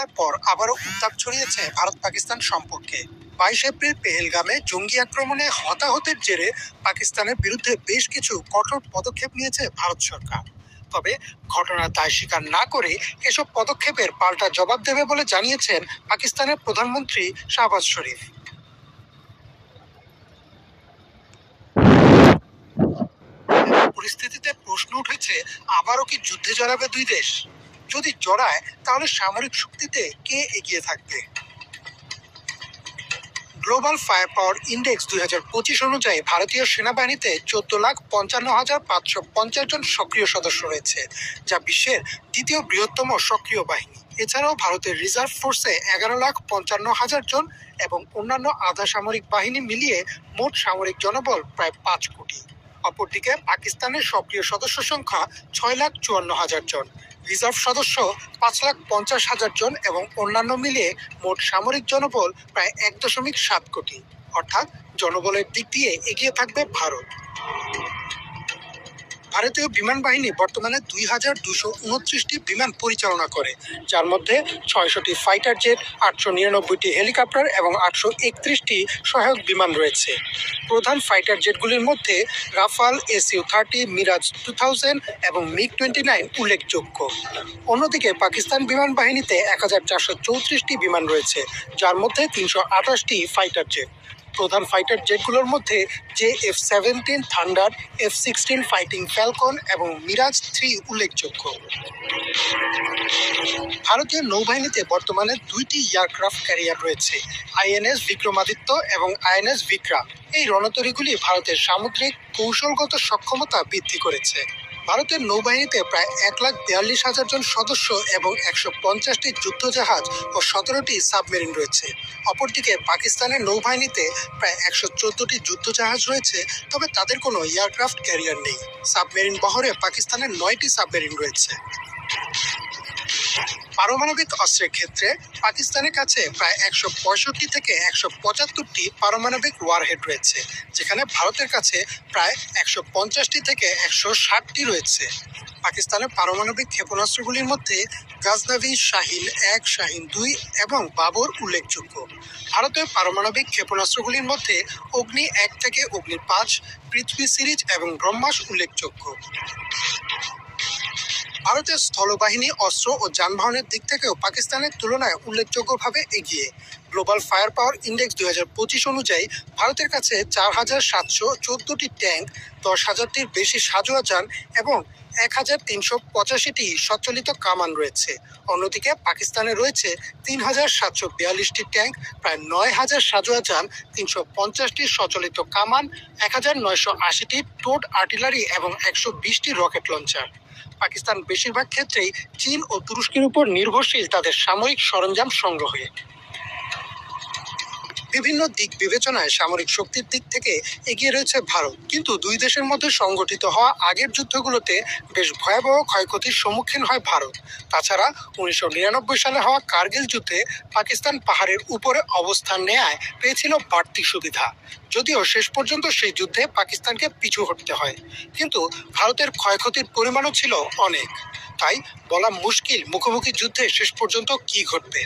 ঘটনার পর আবারও উত্তাপ ছড়িয়েছে ভারত পাকিস্তান সম্পর্কে। 22 এপ্রিল পেহেলগামে জঙ্গি আক্রমণে হতাহতের জেরে পাকিস্তানের বিরুদ্ধে বেশ কিছু কঠোর পদক্ষেপ নিয়েছে ভারত সরকার। তবে ঘটনার দায় স্বীকার না করে এসব পদক্ষেপের পাল্টা জবাব দেবে বলে জানিয়েছেন পাকিস্তানের প্রধানমন্ত্রী শাহবাজ শরীফ। পরিস্থিতিতে প্রশ্ন উঠেছে, আবারও কি যুদ্ধে জড়াবে দুই দেশ? যদি জড়ায়, তাহলে সামরিক শক্তিতে কে এগিয়ে থাকবে? গ্লোবাল ফায়ার পাওয়ার ইন্ডেক্স 2025 অনুযায়ী ভারতীয় সেনাবাহিনীতে 14,55,550 জন সক্রিয় সদস্য রয়েছে, যা বিশ্বের দ্বিতীয় বৃহত্তম সক্রিয় বাহিনী। এছাড়াও ভারতের রিজার্ভ ফোর্সে 11,55,000 জন এবং অন্যান্য আধা সামরিক বাহিনী মিলিয়ে মোট সামরিক জনবল প্রায় 5 কোটি। অপরদিকে পাকিস্তানের সক্রিয় সদস্য সংখ্যা 6,54,000 জন, রিজার্ভ সদস্য 5,50,000 জন এবং অন্যান্য মিলিয়ে মোট সামরিক জনবল প্রায় 1.7 কোটি। অর্থাৎ জনবলের দিক দিয়ে এগিয়ে থাকবে ভারত। ভারতীয় বিমান বাহিনী বর্তমানে 2,229টি বিমান পরিচালনা করে, যার মধ্যে 600টি ফাইটার জেট, 899টি হেলিকপ্টার এবং 831টি সহায়ক বিমান রয়েছে। প্রধান ফাইটার জেটগুলির মধ্যে রাফাল, SU-30, মিরাজ 2000 এবং MiG-29 উল্লেখযোগ্য। অন্যদিকে পাকিস্তান বিমান বাহিনীতে 1,434টি বিমান রয়েছে, যার মধ্যে 328টি ফাইটার জেট। প্রধান ফাইটার জেটগুলোর মধ্যে JF-17 thunder, F-16 fighting Falcon এবং মিরাজ 3 উল্লেখযোগ্য। ভারতীয় নৌবাহিনীতে বর্তমানে 2টি এয়ারক্রাফট ক্যারিয়ার রয়েছে, INS বিক্রমাদিত্য এবং INS বিক্রাম। এই রণতরীগুলি ভারতের সামুদ্রিক কৌশলগত সক্ষমতা বৃদ্ধি করেছে। ভারতের নৌবাহিনীতে প্রায় 1,42,000 জন সদস্য এবং 150টি যুদ্ধজাহাজ ও 17টি সাবমেরিন রয়েছে। অপরদিকে পাকিস্তানের নৌবাহিনীতে প্রায় 114টি যুদ্ধজাহাজ রয়েছে, তবে তাদের কোনো এয়ারক্রাফট ক্যারিয়ার নেই। সাবমেরিন বহরে পাকিস্তানের 9টি সাবমেরিন রয়েছে। পারমাণবিক অস্ত্রের ক্ষেত্রে পাকিস্তানের কাছে প্রায় 165 থেকে 175টি পারমাণবিক ওয়ারহেড রয়েছে, যেখানে ভারতের কাছে প্রায় 150টি থেকে 160টি রয়েছে। পাকিস্তানের পারমাণবিক ক্ষেপণাস্ত্রগুলির মধ্যে গাজনাভি, শাহিন 1, শাহিন 2 এবং বাবর উল্লেখযোগ্য। ভারতের পারমাণবিক ক্ষেপণাস্ত্রগুলির মধ্যে অগ্নি 1 থেকে অগ্নি 5, পৃথ্বী সিরিজ এবং ব্রহ্মাস উল্লেখযোগ্য। ভারতের স্থলবাহিনী অস্ত্র ও যানবাহনের দিক থেকেও পাকিস্তানের তুলনায় উল্লেখযোগ্যভাবে এগিয়ে। গ্লোবাল ফায়ার পাওয়ার ইন্ডেক্স 2025 অনুযায়ী ভারতের কাছে 4,714টি ট্যাঙ্ক, 10,000টির বেশি সাঁজোয়া যান এবং 1,385টি সচ্চালিত কামান রয়েছে। অন্যদিকে পাকিস্তানে রয়েছে 3,742টি ট্যাঙ্ক, প্রায় 9,000 সাঁজোয়া যান, 350টি সচলিত কামান, 1,980টি টোড আর্টিলারি এবং 120টি রকেট লঞ্চার। পাকিস্তান বেশিরভাগ ক্ষেত্রেই চীন ও তুরস্কের উপর নির্ভরশীল তাদের সামরিক সরঞ্জাম সংগ্রহে। বিভিন্ন দিক বিবেচনায় সামরিক শক্তির দিক থেকে এগিয়ে রয়েছে ভারত, কিন্তু দুই দেশের মধ্যে সংগঠিত হওয়া আগের যুদ্ধগুলোতে বেশ ভয়াবহ ক্ষয়ক্ষতির সম্মুখীন হয় ভারত। তাছাড়া 1999 সালে হওয়া কার্গিল যুদ্ধে পাকিস্তান পাহাড়ের উপরে অবস্থান নেয়ায় পেয়েছিল বাড়তি সুবিধা, যদিও শেষ পর্যন্ত সেই যুদ্ধে পাকিস্তানকে পিছু হটতে হয়। কিন্তু ভারতের ক্ষয়ক্ষতির পরিমাণও ছিল অনেক। তাই বলা মুশকিল মুখোমুখি যুদ্ধে শেষ পর্যন্ত কি ঘটবে।